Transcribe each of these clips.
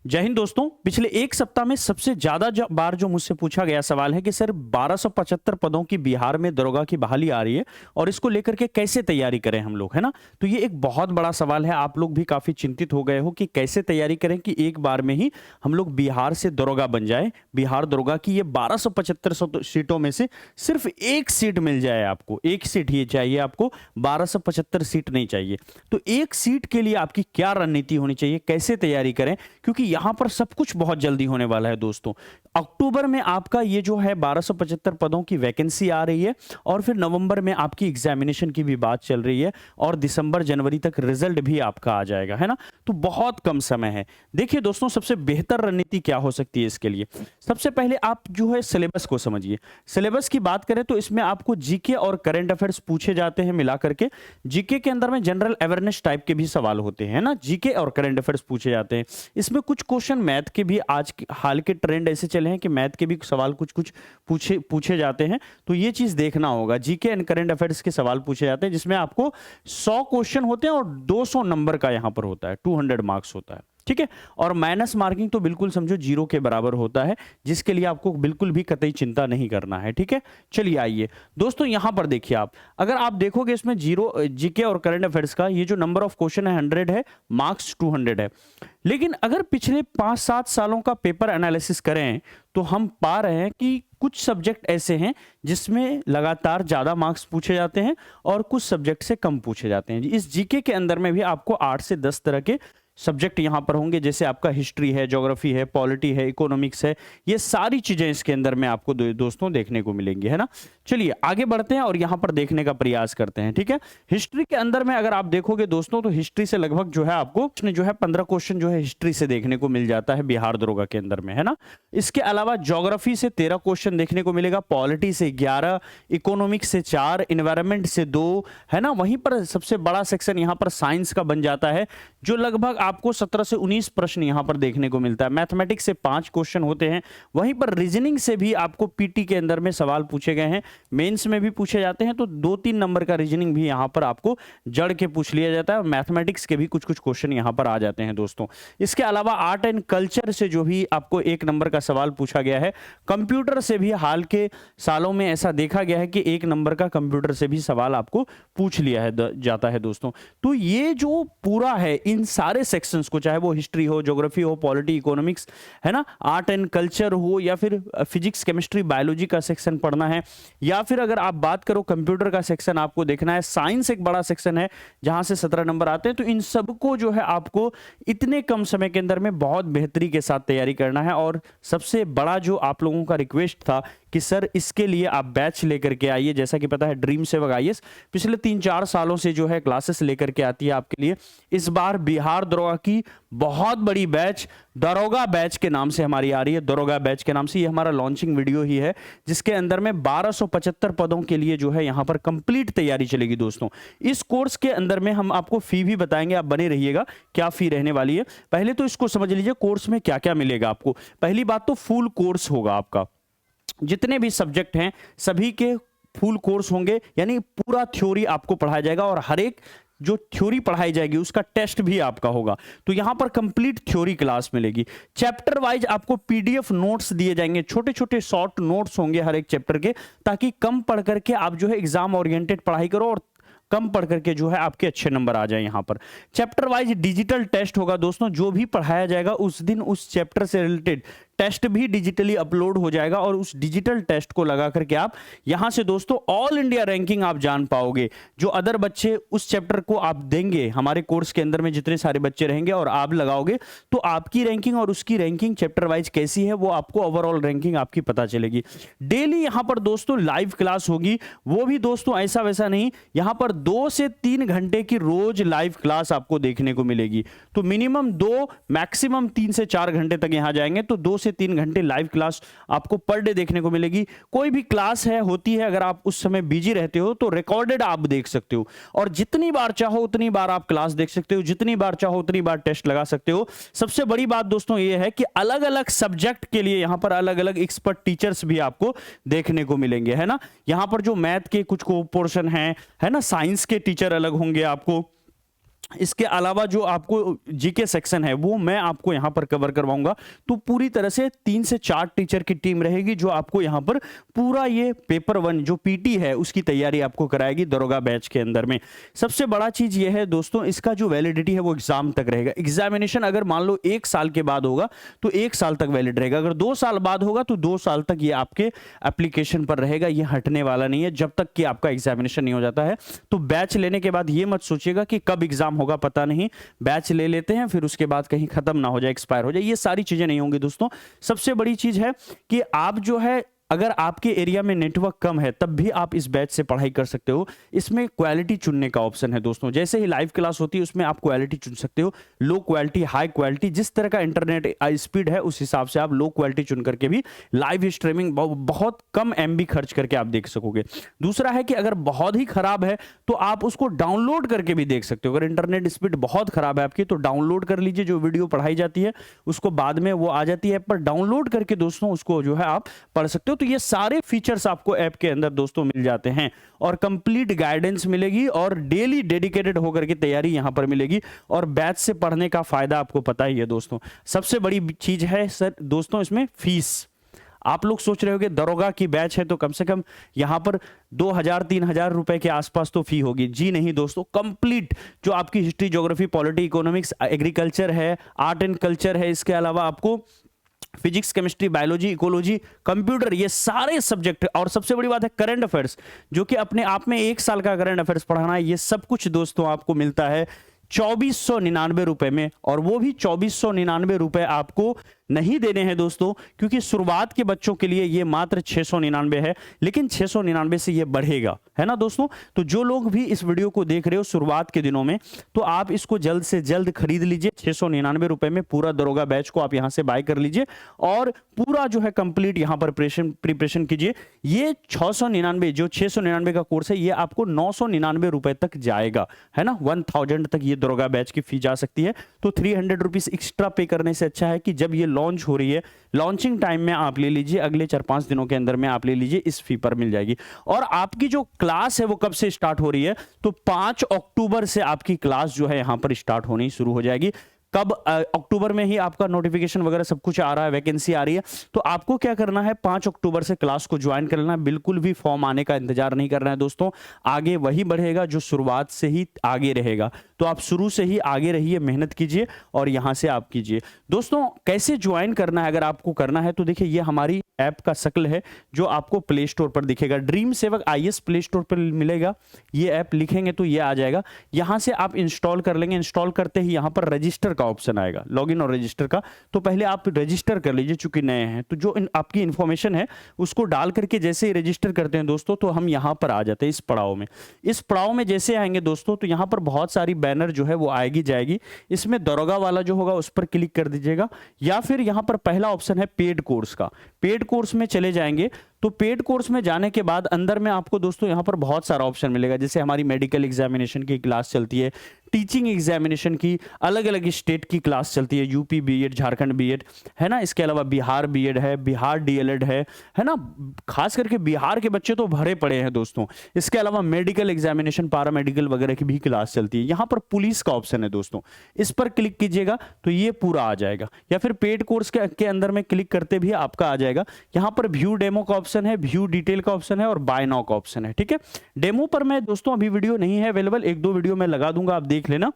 जय हिंद दोस्तों। पिछले एक सप्ताह में सबसे ज्यादा बार जो मुझसे पूछा गया सवाल है कि सर 1275 पदों की बिहार में दरोगा की बहाली आ रही है और इसको लेकर के कैसे तैयारी करें हम लोग, है ना। तो ये एक बहुत बड़ा सवाल है। आप लोग भी काफी चिंतित हो गए हो कि कैसे तैयारी करें कि एक बार में ही हम लोग बिहार से दरोगा बन जाए। बिहार दरोगा की ये 1275 सीटों में से सिर्फ एक सीट मिल जाए आपको, एक सीट ही चाहिए आपको, 1275 सीट नहीं चाहिए। तो एक सीट के लिए आपकी क्या रणनीति होनी चाहिए, कैसे तैयारी करें, क्योंकि यहां पर सब कुछ बहुत जल्दी होने वाला है दोस्तों। अक्टूबर में आपका ये जो है 1275 पदों की वैकेंसी आ रही है और फिर नवंबर में आपकी एग्जामिनेशन की भी बात चल रही है और दिसंबर जनवरी तक रिजल्ट भी आपका आ जाएगा, है ना। तो बहुत कम समय है। देखिए दोस्तों, सबसे बेहतर रणनीति क्या हो सकती है इसके लिए। सबसे पहले आप जो है सिलेबस को समझिए। सिलेबस की बात करें तो इसमें आपको जीके और करंट अफेयर्स पूछे जाते हैं मिला करके। जीके के अंदर में जनरल अवेयरनेस टाइप के भी सवाल होते हैं ना, जीके और करंट अफेयर्स पूछे जाते हैं। इसमें कुछ क्वेश्चन मैथ के भी, आज हाल के ट्रेंड ऐसे चले हैं कि मैथ के भी सवाल कुछ कुछ पूछे जाते हैं। तो ये चीज देखना होगा। जीके एंड करंट अफेयर्स के सवाल पूछे जाते हैं जिसमें आपको 100 क्वेश्चन होते हैं और 200 नंबर का यहां पर होता है, 200 मार्क्स होता है, ठीक है। और माइनस मार्किंग तो बिल्कुल समझो जीरो के बराबर होता है, जिसके लिए आपको बिल्कुल भी कतई चिंता नहीं करना है, ठीक है। चलिए आइए दोस्तों, यहां पर देखिए आप, अगर आप देखोगे इसमें जीरो जीके और करंट अफेयर्स का ये जो नंबर ऑफ क्वेश्चन है 100 है, मार्क्स 200 है। लेकिन अगर पिछले 5-7 सालों का पेपर एनालिसिस करें तो हम पा रहे हैं कि कुछ सब्जेक्ट ऐसे हैं जिसमें लगातार ज्यादा मार्क्स पूछे जाते हैं और कुछ सब्जेक्ट से कम पूछे जाते हैं। इस जीके के अंदर में भी आपको 8 से 10 तरह के सब्जेक्ट यहां पर होंगे, जैसे आपका हिस्ट्री है, ज्योग्राफी है, पॉलिटी है, इकोनॉमिक्स है। ये सारी चीजें इसके अंदर में आपको दोस्तों देखने को मिलेंगी, है ना। चलिए आगे बढ़ते हैं और यहां पर देखने का प्रयास करते हैं, ठीक है। हिस्ट्री के अंदर में अगर आप देखोगे दोस्तों तो हिस्ट्री से लगभग जो है आपको जो है 15 क्वेश्चन जो है हिस्ट्री से देखने को मिल जाता है बिहार दरोगा के अंदर में, है ना। इसके अलावा ज्योग्राफी से 13 क्वेश्चन देखने को मिलेगा, पॉलिटी से 11, इकोनॉमिक्स से 4, इन्वायरमेंट से 2, है ना। वहीं पर सबसे बड़ा सेक्शन यहां पर साइंस का बन जाता है, जो लगभग आपको 17 से 19 प्रश्न यहां पर देखने को मिलता है। मैथमेटिक्स से 5 क्वेश्चन होते हैं। वहीं पर रीजनिंग से भी आपको पीटी के अंदर में सवाल पूछे गए हैं, मेंस में भी पूछे जाते हैं। तो 2-3 नंबर का रीजनिंग भी यहां पर आपको जड़ के पूछ लिया जाता है और मैथमेटिक्स के भी कुछ कुछ क्वेश्चन यहां पर आ जाते हैं दोस्तों। इसके अलावा आर्ट एंड कल्चर से जो भी आपको 1 नंबर का सवाल पूछा गया है। कंप्यूटर से भी हाल के सालों में ऐसा देखा गया है कि 1 नंबर का कंप्यूटर से भी सवाल आपको पूछ लिया जाता है दोस्तों। तो ये जो पूरा है, इन सारे सेक्शंस को, चाहे वो हिस्ट्री हो, ज्योग्राफी हो, पॉलिटी, इकोनॉमिक्स, है ना, आर्ट एंड कल्चर हो, या फिर फिजिक्स, केमिस्ट्री, बायोलॉजी का सेक्शन पढ़ना है, या फिर अगर आप बात करो कंप्यूटर का सेक्शन आपको देखना है, साइंस एक बड़ा सेक्शन है जहां से 17 नंबर आते हैं। तो इन सबको जो है आपको इतने कम समय के अंदर में बहुत बेहतरी के साथ तैयारी करना है। और सबसे बड़ा जो आप लोगों का रिक्वेस्ट था कि सर इसके लिए आप बैच लेकर के आइए। जैसा कि पता है ड्रीम सेवक आईएएस पिछले 3-4 सालों से जो है क्लासेस लेकर के आती है आपके लिए। इस बार बिहार दरोगा की बहुत बड़ी बैच दरोगा बैच के नाम से हमारी आ रही है, दरोगा बैच के नाम से। ये हमारा लॉन्चिंग वीडियो ही है जिसके अंदर में 1275 पदों के लिए जो है यहां पर कंप्लीट तैयारी चलेगी दोस्तों। इस कोर्स के अंदर में हम आपको फी भी बताएंगे, आप बने रहिएगा क्या फी रहने वाली है। पहले तो इसको समझ लीजिए कोर्स में क्या क्या मिलेगा आपको। पहली बात तो फुल कोर्स होगा आपका, जितने भी सब्जेक्ट हैं सभी के फुल कोर्स होंगे, यानी पूरा थ्योरी आपको पढ़ाया जाएगा और हर एक जो थ्योरी पढ़ाई जाएगी उसका टेस्ट भी आपका होगा। तो यहां पर कंप्लीट थ्योरी क्लास मिलेगी। चैप्टर वाइज आपको पीडीएफ नोट्स दिए जाएंगे, छोटे छोटे शॉर्ट नोट्स होंगे हर एक चैप्टर के, ताकि कम पढ़ करके आप जो है एग्जाम ओरिएंटेड पढ़ाई करो और कम पढ़ करके जो है आपके अच्छे नंबर आ जाए। यहां पर चैप्टर वाइज डिजिटल टेस्ट होगा दोस्तों। जो भी पढ़ाया जाएगा उस दिन उस चैप्टर से रिलेटेड टेस्ट भी डिजिटली अपलोड हो जाएगा और उस डिजिटल टेस्ट को लगा करके आप यहां से दोस्तों ऑल इंडिया रैंकिंग आप जान पाओगे। जो अदर बच्चे उस चैप्टर को आप देंगे, हमारे कोर्स के अंदर में जितने सारे बच्चे रहेंगे और आप लगाओगे, तो आपकी रैंकिंग और उसकी रैंकिंग चैप्टर वाइज कैसी है वो आपको ओवरऑल रैंकिंग आपकी पता चलेगी। डेली यहां पर दोस्तों लाइव क्लास होगी, वो भी दोस्तों ऐसा वैसा नहीं, यहां पर 2 से 3 घंटे की रोज लाइव क्लास आपको देखने को मिलेगी। तो मिनिमम 2 मैक्सिमम 3 से 4 घंटे तक यहां जाएंगे तो 2 से 3 घंटे लाइव क्लास आपको पर डे देखने को मिलेगी। कोई भी क्लास है होती है, अगर आप उस समय बिजी रहते हो तो रिकॉर्डेड आप देख सकते हो और जितनी बार चाहो उतनी बार आप क्लास देख सकते हो, जितनी बार चाहो उतनी बार टेस्ट लगा सकते हो। सबसे बड़ी बात दोस्तों ये है कि अलग अलग सब्जेक्ट के लिए यहां पर अलग अलग एक्सपर्ट टीचर्स भी आपको देखने को मिलेंगे, है ना। यहां पर जो मैथ के कुछ को पोर्शन है ना, साइंस के टीचर अलग होंगे आपको, इसके अलावा जो आपको जीके सेक्शन है वो मैं आपको यहां पर कवर करवाऊंगा। तो पूरी तरह से 3 से 4 टीचर की टीम रहेगी जो आपको यहां पर पूरा ये पेपर 1 जो पीटी है उसकी तैयारी आपको कराएगी दरोगा बैच के अंदर में। सबसे बड़ा चीज ये है दोस्तों, इसका जो वैलिडिटी है वो एग्जाम तक रहेगा। एग्जामिनेशन अगर मान लो 1 साल के बाद होगा तो 1 साल तक वैलिड रहेगा, अगर 2 साल बाद होगा तो 2 साल तक ये आपके एप्लीकेशन पर रहेगा, ये हटने वाला नहीं है जब तक कि आपका एग्जामिनेशन नहीं हो जाता है। तो बैच लेने के बाद ये मत सोचिएगा कि कब एग्जाम होगा पता नहीं, बैच ले लेते हैं फिर उसके बाद कहीं खत्म ना हो जाए, एक्सपायर हो जाए, ये सारी चीजें नहीं होंगी दोस्तों। सबसे बड़ी चीज है कि आप जो है अगर आपके एरिया में नेटवर्क कम है तब भी आप इस बैच से पढ़ाई कर सकते हो। इसमें क्वालिटी चुनने का ऑप्शन है दोस्तों, जैसे ही लाइव क्लास होती है उसमें आप क्वालिटी चुन सकते हो, लो क्वालिटी, हाई क्वालिटी, जिस तरह का इंटरनेट स्पीड है उस हिसाब से आप लो क्वालिटी चुन करके भी लाइव स्ट्रीमिंग बहुत कम एमबी खर्च करके आप देख सकोगे। दूसरा है कि अगर बहुत ही खराब है तो आप उसको डाउनलोड करके भी देख सकते हो। अगर इंटरनेट स्पीड बहुत खराब है आपकी तो डाउनलोड कर लीजिए, जो वीडियो पढ़ाई जाती है उसको बाद में वो आ जाती है, पर डाउनलोड करके दोस्तों उसको जो है आप पढ़ सकते हो। तो ये सारे फीचर्स आपको ऐप के अंदर दोस्तों मिल जाते हैं और कंप्लीट गाइडेंस मिलेगी और डेली डेडिकेटेड होकर के तैयारी यहां पर मिलेगी। और बैच से पढ़ने का फायदा आपको पता ही है दोस्तों। सबसे बड़ी चीज है सर दोस्तों इसमें फीस। आप लोग सोच रहे होंगे दरोगा की बैच है तो कम से कम यहां पर 2000-3000 रुपए के आसपास तो फी होगी। जी नहीं दोस्तों, कंप्लीट जो आपकी history, geography, polity, economics, agriculture है, आर्ट एंड कल्चर है, इसके अलावा आपको physics, chemistry, biology, ecology, computer, ये सारे सब्जेक्ट, और सबसे बड़ी बात है करंट अफेयर्स, जो कि अपने आप में 1 साल का करंट अफेयर्स पढ़ाना है, ये सब कुछ दोस्तों आपको मिलता है 2499 रुपए में। और वो भी 2499 रुपए आपको नहीं देने हैं दोस्तों, क्योंकि शुरुआत के बच्चों के लिए ये मात्र 699 है, लेकिन 699 से ये बढ़ेगा, है ना दोस्तों। तो जो लोग भी इस वीडियो को देख रहे हो शुरुआत के दिनों में, तो आप इसको जल्द से जल्द खरीद लीजिए। 699 रुपए में पूरा दरोगा बैच को आप यहां से बाय कर लीजिए और पूरा जो है कंप्लीट यहां पर प्रिपरेशन कीजिए। ये 699 जो 699 का कोर्स है ये आपको 999 रुपए तक जाएगा, है ना। 1000 तक ये दरोगा बैच की फी जा सकती है। तो 300 रुपीज एक्स्ट्रा पे करने से अच्छा है कि जब ये लॉन्च हो रही है, लॉन्चिंग टाइम में आप ले लीजिए, अगले 4-5 दिनों के अंदर में आप ले लीजिए, इस फी पर मिल जाएगी। और आपकी जो क्लास है वो कब से स्टार्ट हो रही है, तो 5 अक्टूबर से आपकी क्लास जो है यहां पर स्टार्ट होनी शुरू हो जाएगी। कब? अक्टूबर में ही आपका नोटिफिकेशन वगैरह सब कुछ आ रहा है, वैकेंसी आ रही है। तो आपको क्या करना है, 5 अक्टूबर से क्लास को ज्वाइन कर लेना है। बिल्कुल भी फॉर्म आने का इंतजार नहीं करना है दोस्तों, आगे वही बढ़ेगा जो शुरुआत से ही आगे रहेगा। तो आप शुरू से ही आगे रहिए, मेहनत कीजिए और यहां से आप कीजिए दोस्तों। कैसे ज्वाइन करना है, अगर आपको करना है तो देखिए ये हमारी ऐप का शक्ल है जो आपको प्ले स्टोर पर दिखेगा। ड्रीम सेवक आईएएस प्ले स्टोर पर मिलेगा, ये ऐप लिखेंगे तो ये आ जाएगा। यहां से आप इंस्टॉल कर लेंगे। इंस्टॉल करते ही यहां पर रजिस्टर का ऑप्शन आएगा, लॉगिन और रजिस्टर का। तो पहले आप रजिस्टर कर लीजिए, चूंकि नए हैं तो जो आपकी इंफॉर्मेशन है उसको डाल करके जैसे ही रजिस्टर करते हैं दोस्तों, तो हम यहां पर आ जाते हैं इस पड़ाव में। इस पड़ाव में जैसे आएंगे दोस्तों तो यहां पर बहुत सारी बैनर जो है वो आएगी जाएगी। इसमें दरोगा वाला जो होगा उस पर क्लिक कर दीजिएगा, या फिर यहां पर पहला ऑप्शन है पेड कोर्स का। पेड कोर्स में चले जाएंगे तो पेड कोर्स में जाने के बाद अंदर में आपको दोस्तों यहां पर बहुत सारा ऑप्शन मिलेगा। जैसे हमारी मेडिकल एग्जामिनेशन की क्लास चलती है, टीचिंग एग्जामिनेशन की अलग अलग स्टेट की क्लास चलती है, यूपी बीएड, झारखंड बीएड, है ना। इसके अलावा बिहार बीएड है, बिहार डीएलएड है ना। खास करके बिहार के बच्चे तो भरे पड़े हैं दोस्तों। इसके अलावा मेडिकल एग्जामिनेशन, पैरामेडिकल वगैरह की भी क्लास चलती है। यहां पर पुलिस का ऑप्शन है दोस्तों, इस पर क्लिक कीजिएगा तो ये पूरा आ जाएगा, या फिर पेड कोर्स के अंदर में क्लिक करते भी आपका आ जाएगा। यहां पर व्यू डेमो का ऑप्शन है, व्यू डिटेल का ऑप्शन है और बाय नाउ का ऑप्शन है, ठीक है। डेमो पर मैं दोस्तों अभी वीडियो नहीं है अवेलेबल, 1-2 वीडियो मैं लगा दूंगा, आप देख लेना।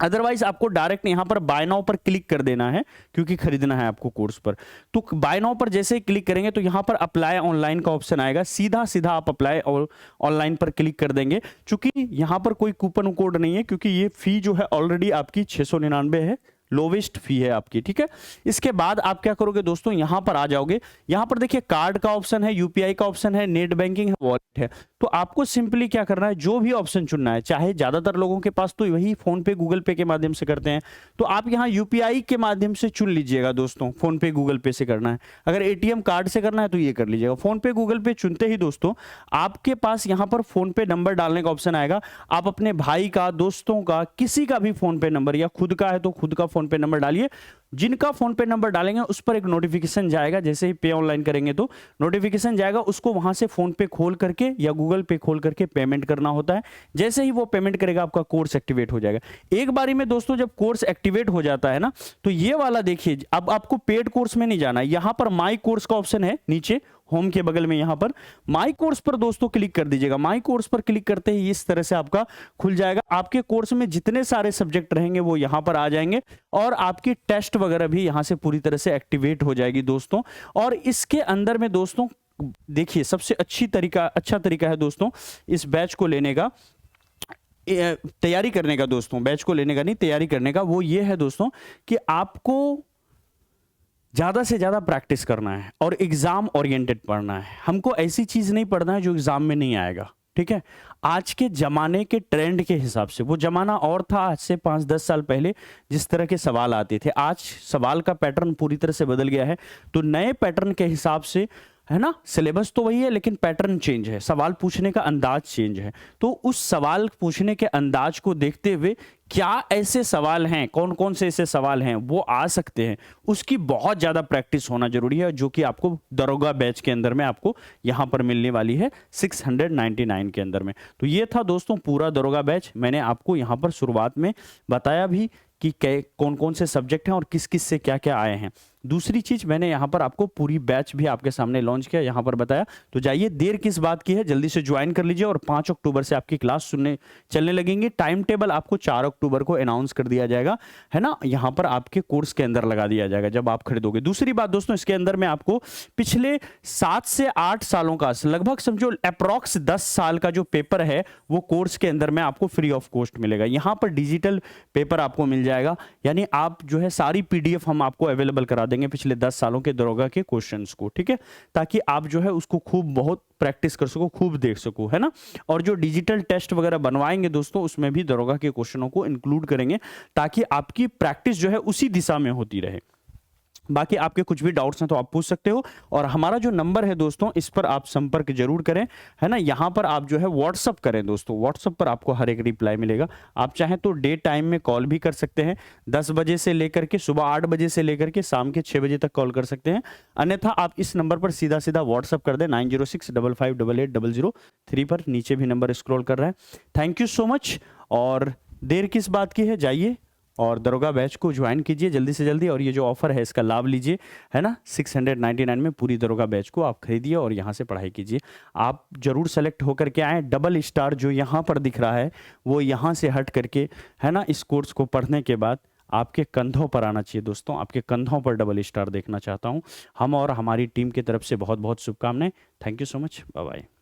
अदरवाइज आपको डायरेक्ट यहां पर बाय नाउ पर क्लिक कर देना है, क्योंकि खरीदना है आपको कोर्स पर। तो बाय नाउ पर जैसे ही क्लिक करेंगे तो यहां पर अप्लाई ऑनलाइन का ऑप्शन आएगा, सीधा सीधा आप अप्लाई ऑनलाइन पर क्लिक कर देंगे। चूंकि यहां पर कोई कूपन कोड नहीं है, क्योंकि ये फी जो है ऑलरेडी आपकी 699 है, लोवेस्ट फी है आपकी, ठीक है। इसके बाद आप क्या करोगे दोस्तों, यहां पर आ जाओगे। यहां पर देखिए कार्ड का ऑप्शन है, यूपीआई का ऑप्शन है, नेट बैंकिंग है, वॉलेट है। तो आपको सिंपली क्या करना है, जो भी ऑप्शन चुनना है, चाहे ज्यादातर लोगों के पास तो वही फोन पे गूगल पे के माध्यम से करते हैं, तो आप यहां यूपीआई के माध्यम से चुन लीजिएगा दोस्तों। फोन पे गूगल पे से करना है, अगर एटीएम कार्ड से करना है तो ये कर लीजिएगा। फोन पे गूगल पे चुनते ही दोस्तों आपके पास यहां पर फोन पे नंबर डालने का ऑप्शन आएगा। आप अपने भाई का, दोस्तों का, किसी का भी फोन पे नंबर, या खुद का है तो खुद का फोन पे नंबर डालिए। जिनका फोन पे नंबर डालेंगे उस पर एक नोटिफिकेशन जाएगा, जैसे ही पे ऑनलाइन करेंगे तो नोटिफिकेशन जाएगा, उसको वहां से फोन पे खोल करके या गूगल पे खोल करके पेमेंट करना होता है। जैसे ही वो पेमेंट करेगा आपका कोर्स एक्टिवेट हो जाएगा। एक बारी में दोस्तों जब कोर्स एक्टिवेट हो जाता है ना, तो ये वाला देखिए, अब आपको पेड कोर्स में नहीं जाना है, यहां पर माई कोर्स का ऑप्शन है नीचे होम के बगल में, यहां पर माई कोर्स पर दोस्तों क्लिक कर दीजिएगा। माई कोर्स पर क्लिक करते ही इस तरह से आपका खुल जाएगा। आपके कोर्स में जितने सारे सब्जेक्ट रहेंगे वो यहां पर आ जाएंगे और आपकी टेस्ट वगैरह भी यहां से पूरी तरह से एक्टिवेट हो जाएगी दोस्तों। और इसके अंदर में दोस्तों देखिए, सबसे अच्छा तरीका है दोस्तों इस बैच को लेने का, तैयारी करने का दोस्तों, बैच को लेने का नहीं, तैयारी करने का, वो ये है दोस्तों कि आपको ज्यादा से ज्यादा प्रैक्टिस करना है और एग्जाम ओरिएंटेड पढ़ना है। हमको ऐसी चीज नहीं पढ़ना है जो एग्जाम में नहीं आएगा, ठीक है। आज के जमाने के ट्रेंड के हिसाब से, वो जमाना और था आज से 5-10 साल पहले जिस तरह के सवाल आते थे, आज सवाल का पैटर्न पूरी तरह से बदल गया है। तो नए पैटर्न के हिसाब से, है ना, सिलेबस तो वही है लेकिन पैटर्न चेंज है, सवाल पूछने का अंदाज चेंज है। तो उस सवाल पूछने के अंदाज को देखते हुए क्या ऐसे सवाल हैं, कौन कौन से ऐसे सवाल हैं वो आ सकते हैं, उसकी बहुत ज़्यादा प्रैक्टिस होना जरूरी है, जो कि आपको दरोगा बैच के अंदर में आपको यहाँ पर मिलने वाली है 699 के अंदर में। तो ये था दोस्तों पूरा दरोगा बैच। मैंने आपको यहाँ पर शुरुआत में बताया भी कि कौन कौन से सब्जेक्ट हैं और किस किस से क्या क्या आए हैं। दूसरी चीज, मैंने यहाँ पर आपको पूरी बैच भी आपके सामने लॉन्च किया, यहाँ पर बताया। तो जाइए, देर किस बात की है, जल्दी से ज्वाइन कर लीजिए और 5 अक्टूबर से आपकी क्लास चलने लगेंगी। टाइम टेबल आपको 4 अक्टूबर को अनाउंस कर दिया जाएगा, है ना, यहाँ पर आपके कोर्स के अंदर लगा दिया जाएगा जब आप खरीदोगे। दूसरी बात दोस्तों, इसके अंदर में आपको पिछले 7 से 8 सालों का, लगभग समझो अप्रॉक्स 10 साल का जो पेपर है वो कोर्स के अंदर में आपको फ्री ऑफ कॉस्ट मिलेगा। यहाँ पर डिजिटल पेपर आपको मिल जाएगा, यानी आप जो है सारी पीडीएफ हम आपको अवेलेबल करा देंगे पिछले 10 सालों के दरोगा के क्वेश्चंस को, ठीक है, ताकि आप जो है उसको खूब बहुत प्रैक्टिस कर सको, खूब देख सको, है ना। और जो डिजिटल टेस्ट वगैरह बनवाएंगे दोस्तों, उसमें भी दरोगा के क्वेश्चनों को इंक्लूड करेंगे ताकि आपकी प्रैक्टिस जो है उसी दिशा में होती रहे। बाकी आपके कुछ भी डाउट्स हैं तो आप पूछ सकते हो। और हमारा जो नंबर है दोस्तों, इस पर आप संपर्क जरूर करें, है ना। यहाँ पर आप जो है व्हाट्सअप करें दोस्तों, व्हाट्सअप पर आपको हर एक रिप्लाई मिलेगा। आप चाहें तो डे टाइम में कॉल भी कर सकते हैं, 10 बजे से लेकर के सुबह 8 बजे से लेकर के शाम के 6 बजे तक कॉल कर सकते हैं। अन्यथा आप इस नंबर पर सीधा सीधा व्हाट्सअप कर दें 9065588803 पर, नीचे भी नंबर स्क्रॉल कर रहा है। Thank you so much. और देर किस बात की है, जाइए और दरोगा बैच को ज्वाइन कीजिए जल्दी से जल्दी, और ये जो ऑफर है इसका लाभ लीजिए, है ना। 699 में पूरी दरोगा बैच को आप खरीदिए और यहाँ से पढ़ाई कीजिए। आप जरूर सेलेक्ट होकर के आएँ। डबल स्टार जो यहाँ पर दिख रहा है वो यहाँ से हट करके, है ना, इस कोर्स को पढ़ने के बाद आपके कंधों पर आना चाहिए दोस्तों। आपके कंधों पर डबल स्टार देखना चाहता हूँ। हम और हमारी टीम की तरफ से बहुत बहुत शुभकामनाएं। Thank you so much, bye bye.